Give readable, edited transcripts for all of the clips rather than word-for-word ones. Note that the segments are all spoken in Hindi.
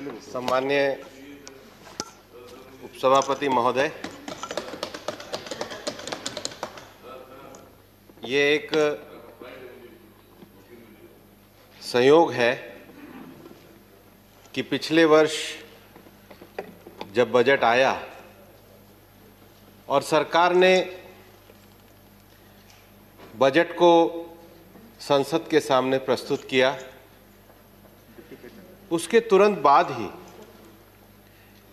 सम्माननीय उपसभापति महोदय, ये एक संयोग है कि पिछले वर्ष जब बजट आया और सरकार ने बजट को संसद के सामने प्रस्तुत किया, उसके तुरंत बाद ही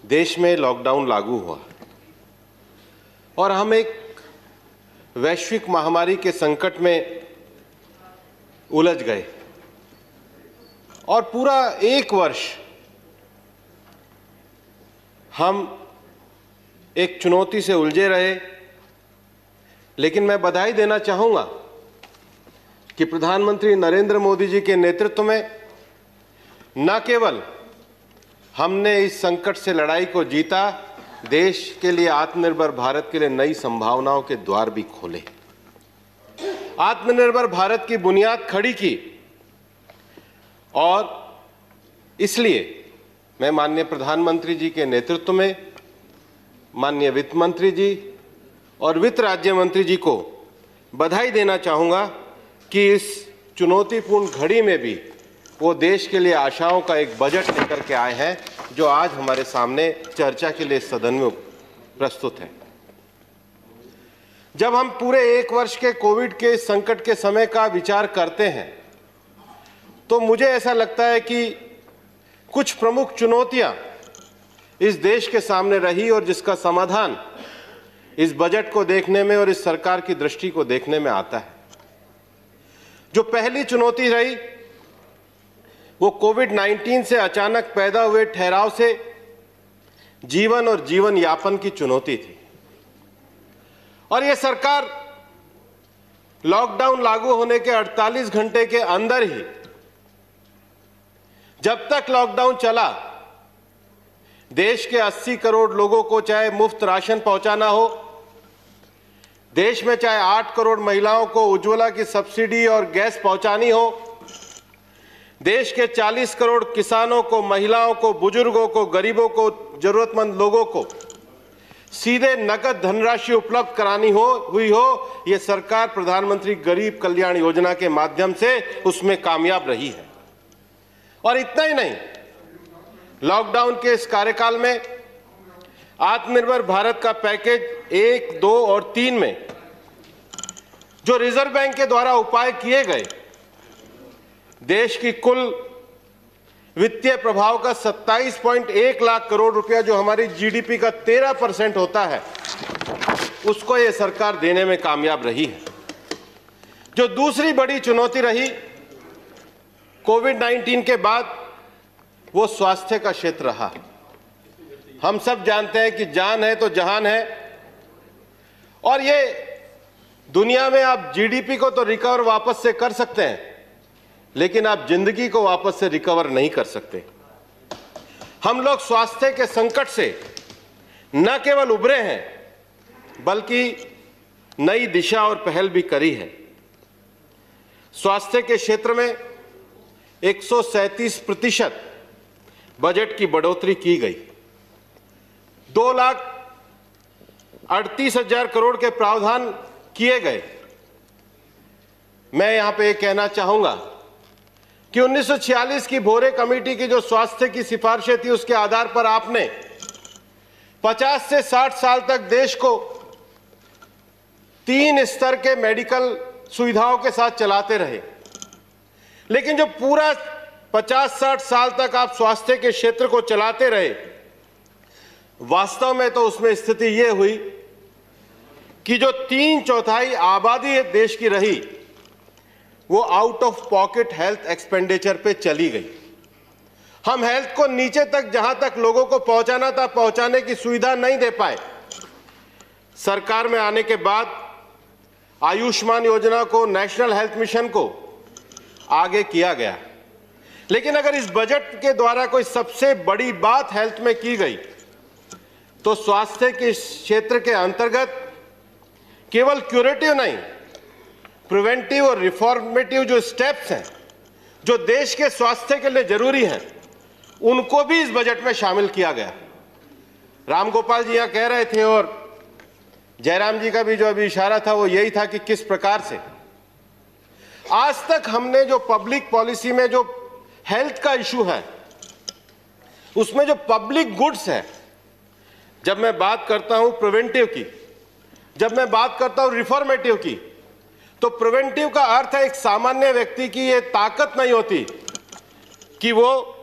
देश में लॉकडाउन लागू हुआ और हम एक वैश्विक महामारी के संकट में उलझ गए और पूरा एक वर्ष हम एक चुनौती से उलझे रहे। लेकिन मैं बधाई देना चाहूंगा कि प्रधानमंत्री नरेंद्र मोदी जी के नेतृत्व में न केवल हमने इस संकट से लड़ाई को जीता, देश के लिए आत्मनिर्भर भारत के लिए नई संभावनाओं के द्वार भी खोले, आत्मनिर्भर भारत की बुनियाद खड़ी की। और इसलिए मैं माननीय प्रधानमंत्री जी के नेतृत्व में माननीय वित्त मंत्री जी और वित्त राज्य मंत्री जी को बधाई देना चाहूंगा कि इस चुनौतीपूर्ण घड़ी में भी वो देश के लिए आशाओं का एक बजट लेकर के आए हैं, जो आज हमारे सामने चर्चा के लिए सदन में प्रस्तुत है। जब हम पूरे एक वर्ष के कोविड के संकट के समय का विचार करते हैं तो मुझे ऐसा लगता है कि कुछ प्रमुख चुनौतियां इस देश के सामने रही और जिसका समाधान इस बजट को देखने में और इस सरकार की दृष्टि को देखने में आता है। जो पहली चुनौती रही वो कोविड-19 से अचानक पैदा हुए ठहराव से जीवन और जीवन यापन की चुनौती थी। और ये सरकार लॉकडाउन लागू होने के 48 घंटे के अंदर ही, जब तक लॉकडाउन चला, देश के 80 करोड़ लोगों को चाहे मुफ्त राशन पहुंचाना हो, देश में चाहे 8 करोड़ महिलाओं को उज्ज्वला की सब्सिडी और गैस पहुंचानी हो, देश के 40 करोड़ किसानों को, महिलाओं को, बुजुर्गों को, गरीबों को, जरूरतमंद लोगों को सीधे नकद धनराशि उपलब्ध करानी हुई हो, यह सरकार प्रधानमंत्री गरीब कल्याण योजना के माध्यम से उसमें कामयाब रही है। और इतना ही नहीं, लॉकडाउन के इस कार्यकाल में आत्मनिर्भर भारत का पैकेज 1, 2 और 3 में जो रिजर्व बैंक के द्वारा उपाय किए गए, देश की कुल वित्तीय प्रभाव का 27.1 लाख करोड़ रुपया, जो हमारी जीडीपी का 13% होता है, उसको ये सरकार देने में कामयाब रही है। जो दूसरी बड़ी चुनौती रही कोविड-19 के बाद, वो स्वास्थ्य का क्षेत्र रहा। हम सब जानते हैं कि जान है तो जहान है, और ये दुनिया में आप जीडीपी को तो रिकवर वापस से कर सकते हैं, लेकिन आप जिंदगी को वापस से रिकवर नहीं कर सकते। हम लोग स्वास्थ्य के संकट से न केवल उभरे हैं, बल्कि नई दिशा और पहल भी करी है। स्वास्थ्य के क्षेत्र में 137% बजट की बढ़ोतरी की गई। 2,38,000 करोड़ के प्रावधान किए गए। मैं यहां पे कहना चाहूंगा कि 1946 की भोरे कमेटी की जो स्वास्थ्य की सिफारिशें थी, उसके आधार पर आपने 50 से 60 साल तक देश को 3 स्तर के मेडिकल सुविधाओं के साथ चलाते रहे। लेकिन जो पूरा 50-60 साल तक आप स्वास्थ्य के क्षेत्र को चलाते रहे, वास्तव में तो उसमें स्थिति यह हुई कि जो 3/4 आबादी देश की रही, वो out of pocket health expenditure पे चली गई। हम हेल्थ को नीचे तक, जहां तक लोगों को पहुंचाना था, पहुंचाने की सुविधा नहीं दे पाए। सरकार में आने के बाद आयुष्मान योजना को, नेशनल हेल्थ मिशन को आगे किया गया। लेकिन अगर इस बजट के द्वारा कोई सबसे बड़ी बात हेल्थ में की गई, तो स्वास्थ्य के क्षेत्र के अंतर्गत केवल क्यूरेटिव नहीं, प्रिवेंटिव और रिफॉर्मेटिव जो स्टेप्स हैं, जो देश के स्वास्थ्य के लिए जरूरी हैं, उनको भी इस बजट में शामिल किया गया। रामगोपाल जी यहां कह रहे थे और जयराम जी का भी जो अभी इशारा था वो यही था कि किस प्रकार से आज तक हमने जो पब्लिक पॉलिसी में जो हेल्थ का इशू है, उसमें जो पब्लिक गुड्स है, जब मैं बात करता हूं प्रिवेंटिव की, जब मैं बात करता हूं रिफॉर्मेटिव की, तो प्रिवेंटिव का अर्थ है एक सामान्य व्यक्ति की ये ताकत नहीं होती कि वो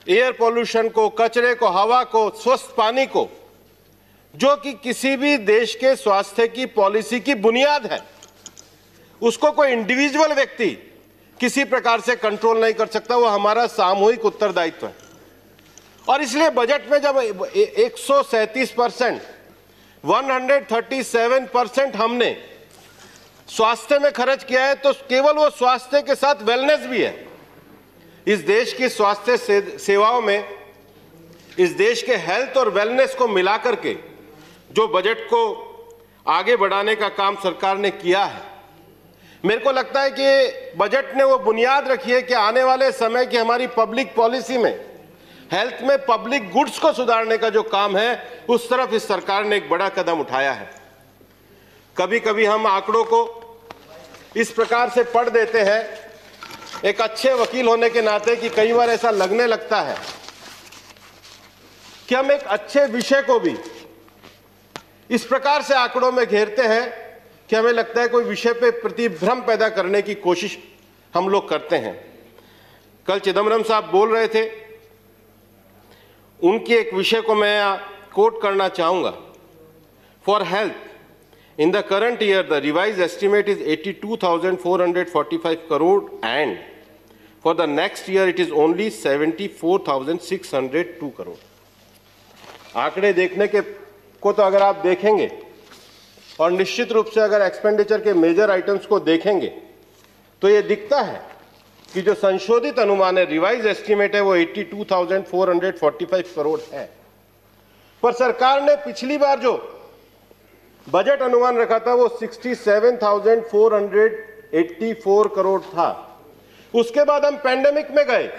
एयर पोल्यूशन को, कचरे को, हवा को, स्वस्थ पानी को, जो कि किसी भी देश के स्वास्थ्य की पॉलिसी की बुनियाद है, उसको कोई इंडिविजुअल व्यक्ति किसी प्रकार से कंट्रोल नहीं कर सकता। वो हमारा सामूहिक उत्तरदायित्व है। और इसलिए बजट में जब 137%, 137% हमने स्वास्थ्य में खर्च किया है, तो केवल वो स्वास्थ्य के साथ वेलनेस भी है। इस देश की स्वास्थ्य सेवाओं में इस देश के हेल्थ और वेलनेस को मिलाकर के जो बजट को आगे बढ़ाने का काम सरकार ने किया है, मेरे को लगता है कि बजट ने वो बुनियाद रखी है कि आने वाले समय की हमारी पब्लिक पॉलिसी में हेल्थ में पब्लिक गुड्स को सुधारने का जो काम है, उस तरफ इस सरकार ने एक बड़ा कदम उठाया है। कभी कभी हम आंकड़ों को इस प्रकार से पढ़ देते हैं, एक अच्छे वकील होने के नाते, कि कई बार ऐसा लगने लगता है कि हम एक अच्छे विषय को भी इस प्रकार से आंकड़ों में घेरते हैं कि हमें लगता है कोई विषय पे प्रतिभ्रम पैदा करने की कोशिश हम लोग करते हैं। कल चिदम्बरम साहब बोल रहे थे, उनकी एक विषय को मैं कोट करना चाहूंगा। For health in the current year the revise estimate is 82,445 crore and for the next year it is only 74,602 crore. आंकड़े देखने के को तो अगर आप देखेंगे और निश्चित रूप से अगर एक्सपेंडिचर के मेजर आइटम्स को देखेंगे तो ये दिखता है कि जो संशोधित अनुमान है, रिवाइज एस्टिमेट है, वो 82,445 करोड़ है। पर सरकार ने पिछली बार जो बजट अनुमान रखा था वो 67,484 करोड़ था। उसके बाद हम पैंडेमिक में गए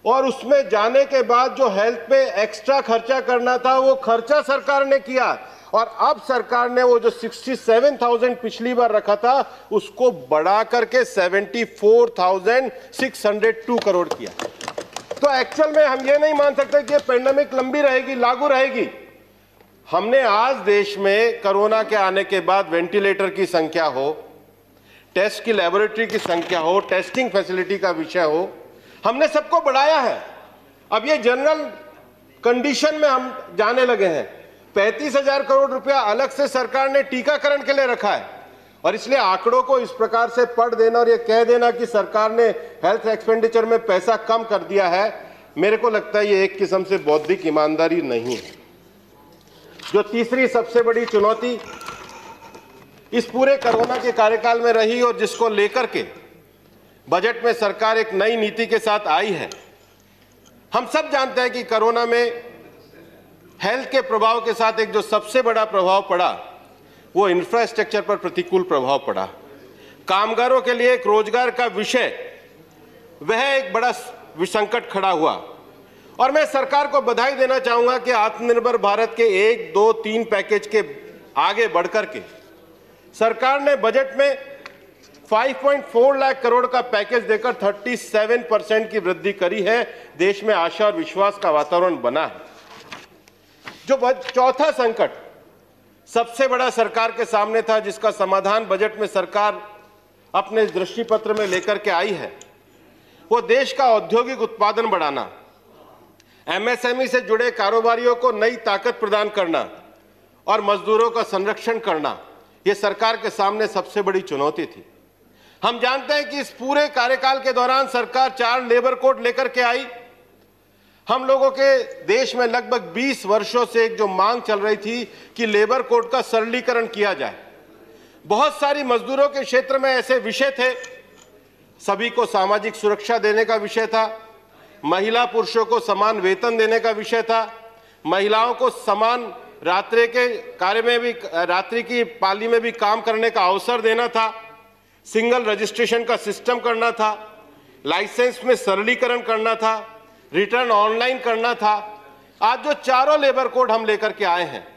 और उसमें जाने के बाद जो हेल्थ पे एक्स्ट्रा खर्चा करना था वो खर्चा सरकार ने किया, और अब सरकार ने वो जो 67,000 पिछली बार रखा था उसको बढ़ा करके 74,602 करोड़ किया। तो एक्चुअल में हम ये नहीं मान सकते कि ये पेंडेमिक लंबी रहेगी, लागू रहेगी। हमने आज देश में कोरोना के आने के बाद वेंटिलेटर की संख्या हो, टेस्ट की लेबोरेटरी की संख्या हो, टेस्टिंग फैसिलिटी का विषय हो, हमने सबको बढ़ाया है। अब ये जनरल कंडीशन में हम जाने लगे हैं। 35,000 करोड़ रुपया अलग से सरकार ने टीकाकरण के लिए रखा है, और इसलिए आंकड़ों को इस प्रकार से पढ़ देना और ये कह देना कि सरकार ने हेल्थ एक्सपेंडिचर में पैसा कम कर दिया है, मेरे को लगता है ये एक किस्म से बौद्धिक ईमानदारी नहीं है। जो तीसरी सबसे बड़ी चुनौती इस पूरे कोरोना के कार्यकाल में रही और जिसको लेकर के बजट में सरकार एक नई नीति के साथ आई है, हम सब जानते हैं कि कोरोना में हेल्थ के प्रभाव के साथ एक जो सबसे बड़ा प्रभाव पड़ा वो इंफ्रास्ट्रक्चर पर प्रतिकूल प्रभाव पड़ा। कामगारों के लिए एक रोजगार का विषय, वह एक बड़ा संकट खड़ा हुआ। और मैं सरकार को बधाई देना चाहूंगा कि आत्मनिर्भर भारत के 1, 2, 3 पैकेज के आगे बढ़कर के सरकार ने बजट में 5.4 लाख करोड़ का पैकेज देकर 37% की वृद्धि करी है। देश में आशा और विश्वास का वातावरण बना है। जो चौथा संकट सबसे बड़ा सरकार के सामने था, जिसका समाधान बजट में सरकार अपने दृष्टिपत्र में लेकर के आई है, वो देश का औद्योगिक उत्पादन बढ़ाना, एमएसएमई से जुड़े कारोबारियों को नई ताकत प्रदान करना और मजदूरों का संरक्षण करना। ये सरकार के सामने सबसे बड़ी चुनौती थी। हम जानते हैं कि इस पूरे कार्यकाल के दौरान सरकार 4 लेबर कोड लेकर के आई। हम लोगों के देश में लगभग 20 वर्षों से एक जो मांग चल रही थी कि लेबर कोड का सरलीकरण किया जाए। बहुत सारी मजदूरों के क्षेत्र में ऐसे विषय थे, सभी को सामाजिक सुरक्षा देने का विषय था, महिला पुरुषों को समान वेतन देने का विषय था, महिलाओं को समान रात्रि के कार्य में भी, रात्रि की पाली में भी काम करने का अवसर देना था, सिंगल रजिस्ट्रेशन का सिस्टम करना था, लाइसेंस में सरलीकरण करना था, रिटर्न ऑनलाइन करना था। आज जो चारों लेबर कोड हम लेकर के आए हैं,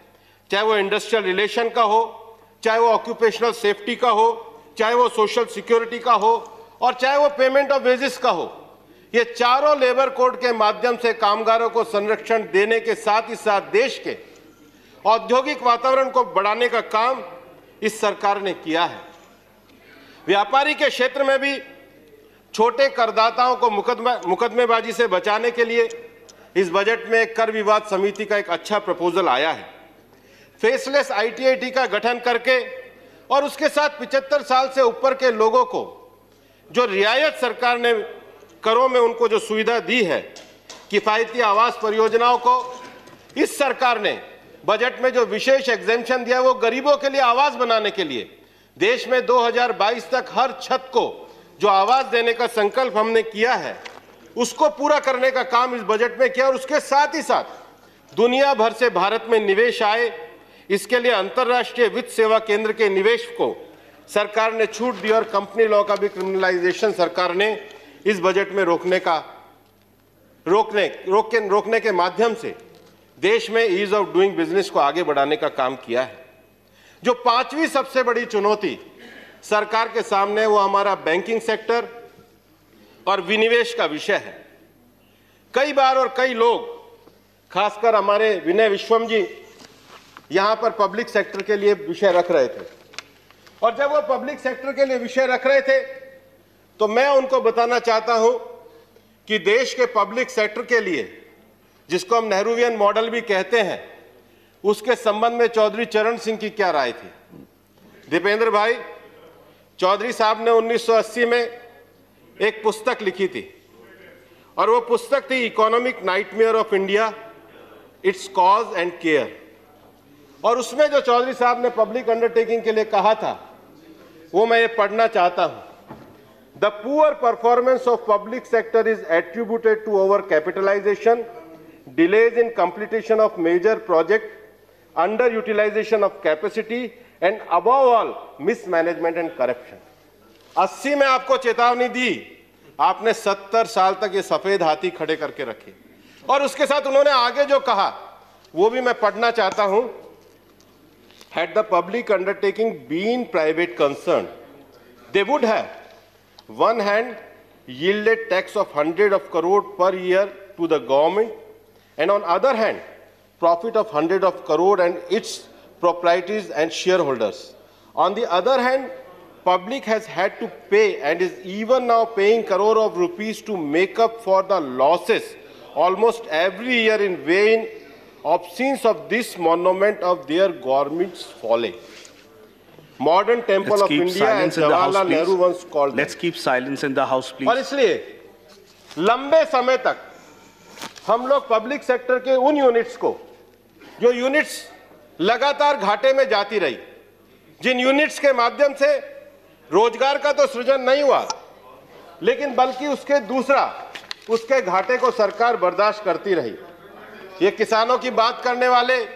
चाहे वो इंडस्ट्रियल रिलेशन का हो, चाहे वो ऑक्यूपेशनल सेफ्टी का हो, चाहे वो सोशल सिक्योरिटी का हो, और चाहे वो पेमेंट ऑफ वेजेस का हो, ये चारों लेबर कोड के माध्यम से कामगारों को संरक्षण देने के साथ ही साथ देश के औद्योगिक वातावरण को बढ़ाने का काम इस सरकार ने किया है। व्यापारी के क्षेत्र में भी छोटे करदाताओं को मुकदमेबाजी से बचाने के लिए इस बजट में कर विवाद समिति का एक अच्छा प्रपोजल आया है। फेसलेस आईटीआईटी का गठन करके और उसके साथ 75 साल से ऊपर के लोगों को जो रियायत सरकार ने करों में उनको जो सुविधा दी है, किफायती आवास परियोजनाओं को इस सरकार ने बजट में जो विशेष एग्जेम्पशन दिया है वो गरीबों के लिए आवास बनाने के लिए। देश में 2022 तक हर छत को जो आवास देने का संकल्प हमने किया है उसको पूरा करने का काम इस बजट में किया, और उसके साथ ही साथ दुनिया भर से भारत में निवेश आए, इसके लिए अंतर्राष्ट्रीय वित्त सेवा केंद्र के निवेश को सरकार ने छूट दी, और कंपनी लॉ का भी क्रिमिनलाइजेशन सरकार ने इस बजट में रोकने के माध्यम से देश में ईज ऑफ डूइंग बिजनेस को आगे बढ़ाने का काम किया है। जो पांचवी सबसे बड़ी चुनौती सरकार के सामने वो हमारा बैंकिंग सेक्टर और विनिवेश का विषय है। कई बार और कई लोग, खासकर हमारे विनय विश्वम जी यहां पर पब्लिक सेक्टर के लिए विषय रख रहे थे, और जब वो पब्लिक सेक्टर के लिए विषय रख रहे थे तो मैं उनको बताना चाहता हूं कि देश के पब्लिक सेक्टर के लिए, जिसको हम नेहरूवियन मॉडल भी कहते हैं, उसके संबंध में चौधरी चरण सिंह की क्या राय थी। दीपेंद्र भाई, चौधरी साहब ने 1980 में एक पुस्तक लिखी थी, और वो पुस्तक थी economic nightmare of India, it's cause and care. और उसमें जो चौधरी साहब ने पब्लिक अंडरटेकिंग के लिए कहा था वो मैं ये पढ़ना चाहता हूं। The poor performance of public sector is attributed to over capitalization, delays in completion of major project, underutilization of capacity and above all mismanagement and corruption। 80 में आपको चेतावनी दी, आपने 70 साल तक ये सफेद हाथी खड़े करके रखे, और उसके साथ उन्होंने आगे जो कहा वो भी मैं पढ़ना चाहता हूं। Had the public undertaking been private concern, they would have, one hand, yielded tax of 100 of crore per year to the government, and on other hand, profit of 100 of crore and its proprietaries and shareholders. On the other hand, public has had to pay and is even now paying crore of rupees to make up for the losses almost every year in vain obscenes of this monument of their government's folly. Modern Temple of India and Jawaharlal Nehru once called them. Let's keep silence in the house, please. और इसलिए लंबे समय तक हम लोग पब्लिक सेक्टर के उन यूनिट्स को, जो यूनिट्स लगातार घाटे में जाती रही, जिन यूनिट्स के माध्यम से रोजगार का तो सृजन नहीं हुआ, लेकिन बल्कि उसके घाटे को सरकार बर्दाश्त करती रही। ये किसानों की बात करने वाले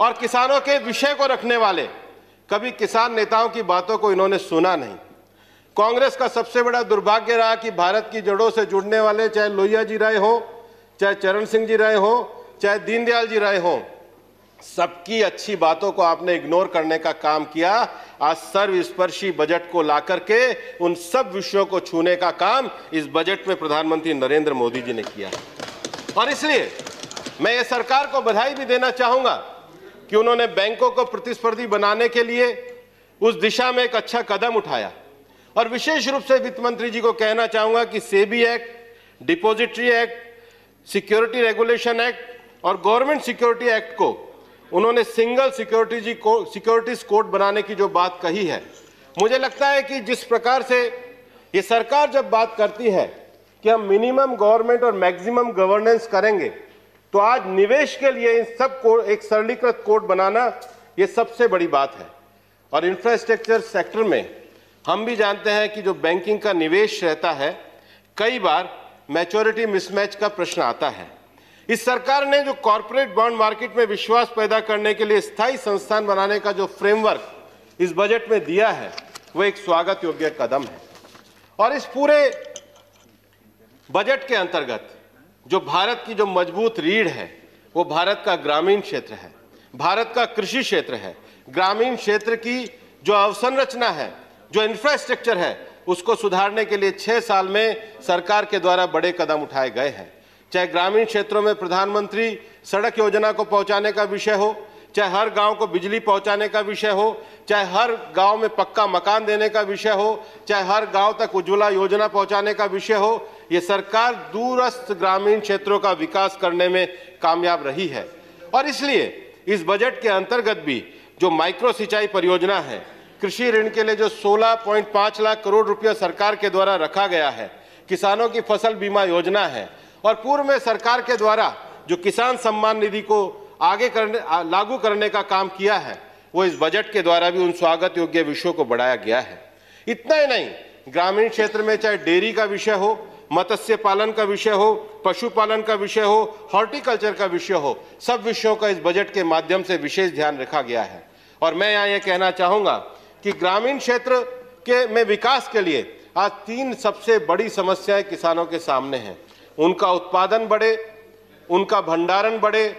और किसानों के विषय को रखने वाले, कभी किसान नेताओं की बातों को इन्होंने सुना नहीं। कांग्रेस का सबसे बड़ा दुर्भाग्य रहा कि भारत की जड़ों से जुड़ने वाले, चाहे लोहिया जी रहे हो, चाहे चरण सिंह जी रहे हो, चाहे दीनदयाल जी रहे हो, सबकी अच्छी बातों को आपने इग्नोर करने का काम किया। आज सर्वस्पर्शी बजट को लाकर के उन सब विषयों को छूने का काम इस बजट में प्रधानमंत्री नरेंद्र मोदी जी ने किया। और इसलिए मैं ये सरकार को बधाई भी देना चाहूंगा कि उन्होंने बैंकों को प्रतिस्पर्धी बनाने के लिए उस दिशा में एक अच्छा कदम उठाया। और विशेष रूप से वित्त मंत्री जी को कहना चाहूंगा कि SEBI act, depository act, security regulation act और गवर्नमेंट सिक्योरिटी एक्ट को उन्होंने सिंगल सिक्योरिटीज कोड बनाने की जो बात कही है, मुझे लगता है कि जिस प्रकार से ये सरकार जब बात करती है कि हम मिनिमम गवर्नमेंट और मैक्सिमम गवर्नेंस करेंगे, तो आज निवेश के लिए इन सब को एक सरलीकृत कोड बनाना ये सबसे बड़ी बात है। और इंफ्रास्ट्रक्चर सेक्टर में हम भी जानते हैं कि जो बैंकिंग का निवेश रहता है, कई बार मैच्योरिटी मिसमैच का प्रश्न आता है। इस सरकार ने जो कॉर्पोरेट बॉन्ड मार्केट में विश्वास पैदा करने के लिए स्थायी संस्थान बनाने का जो फ्रेमवर्क इस बजट में दिया है, वो एक स्वागत योग्य कदम है। और इस पूरे बजट के अंतर्गत जो भारत की जो मजबूत रीढ़ है वो भारत का ग्रामीण क्षेत्र है, भारत का कृषि क्षेत्र है। ग्रामीण क्षेत्र की जो अवसंरचना है, जो इंफ्रास्ट्रक्चर है, उसको सुधारने के लिए 6 साल में सरकार के द्वारा बड़े कदम उठाए गए हैं। चाहे ग्रामीण क्षेत्रों में प्रधानमंत्री सड़क योजना को पहुंचाने का विषय हो, चाहे हर गांव को बिजली पहुंचाने का विषय हो, चाहे हर गांव में पक्का मकान देने का विषय हो, चाहे हर गांव तक उज्ज्वला योजना पहुंचाने का विषय हो, ये सरकार दूरस्थ ग्रामीण क्षेत्रों का विकास करने में कामयाब रही है। और इसलिए इस बजट के अंतर्गत भी जो माइक्रो सिंचाई परियोजना है, कृषि ऋण के लिए जो 16.5 लाख करोड़ रुपया सरकार के द्वारा रखा गया है, किसानों की फसल बीमा योजना है, और पूर्व में सरकार के द्वारा जो किसान सम्मान निधि को लागू करने का काम किया है, वो इस बजट के द्वारा भी उन स्वागत योग्य विषयों को बढ़ाया गया है। इतना ही नहीं, ग्रामीण क्षेत्र में चाहे डेयरी का विषय हो, मत्स्य पालन का विषय हो, पशुपालन का विषय हो, हॉर्टिकल्चर का विषय हो, सब विषयों का इस बजट के माध्यम से विशेष ध्यान रखा गया है। और मैं यहाँ ये कहना चाहूँगा कि ग्रामीण क्षेत्र में विकास के लिए आज 3 सबसे बड़ी समस्याएं किसानों के सामने हैं। उनका उत्पादन बढ़े, उनका भंडारण बढ़े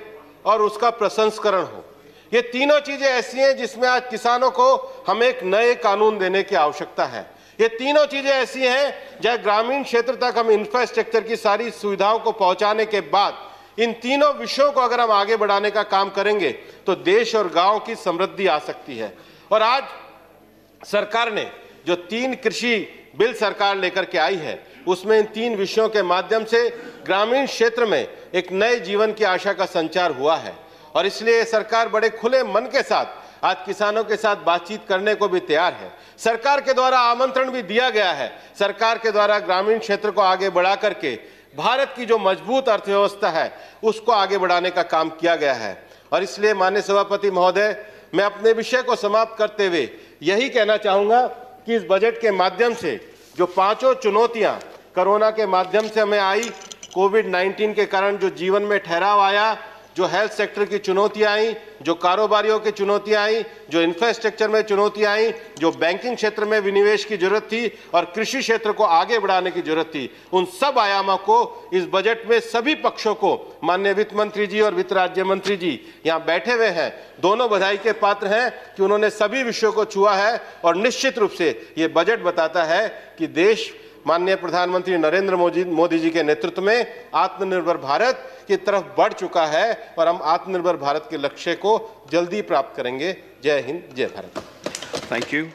और उसका प्रसंस्करण हो। ये तीनों चीजें ऐसी हैं जिसमें आज किसानों को हम एक नए कानून देने की आवश्यकता है। ये तीनों चीजें ऐसी हैं जहाँ ग्रामीण क्षेत्र तक हम इंफ्रास्ट्रक्चर की सारी सुविधाओं को पहुंचाने के बाद इन तीनों विषयों को अगर हम आगे बढ़ाने का काम करेंगे तो देश और गांव की समृद्धि आ सकती है। और आज सरकार ने जो 3 कृषि बिल सरकार लेकर के आई है, उसमें इन 3 विषयों के माध्यम से ग्रामीण क्षेत्र में एक नए जीवन की आशा का संचार हुआ है। और इसलिए सरकार बड़े खुले मन के साथ आज किसानों के साथ बातचीत करने को भी तैयार है। सरकार के द्वारा आमंत्रण भी दिया गया है। सरकार के द्वारा ग्रामीण क्षेत्र को आगे बढ़ा करके भारत की जो मजबूत अर्थव्यवस्था है उसको आगे बढ़ाने का काम किया गया है। और इसलिए माननीय सभापति महोदय, मैं अपने विषय को समाप्त करते हुए यही कहना चाहूंगा कि इस बजट के माध्यम से जो 5 चुनौतियां कोरोना के माध्यम से हमें आई, कोविड-19 के कारण जो जीवन में ठहराव आया, जो हेल्थ सेक्टर की चुनौतियां आई, जो कारोबारियों की चुनौतियां आई, जो इंफ्रास्ट्रक्चर में चुनौतियां आई, जो बैंकिंग क्षेत्र में विनिवेश की जरूरत थी और कृषि क्षेत्र को आगे बढ़ाने की जरूरत थी, उन सब आयामों को इस बजट में सभी पक्षों को, माननीय वित्त मंत्री जी और वित्त राज्य मंत्री जी यहाँ बैठे हुए हैं, दोनों बधाई के पात्र हैं कि उन्होंने सभी विषयों को छुआ है। और निश्चित रूप से ये बजट बताता है कि देश माननीय प्रधानमंत्री नरेंद्र मोदी जी के नेतृत्व में आत्मनिर्भर भारत की तरफ बढ़ चुका है और हम आत्मनिर्भर भारत के लक्ष्य को जल्दी प्राप्त करेंगे। जय हिंद, जय भारत। Thank you.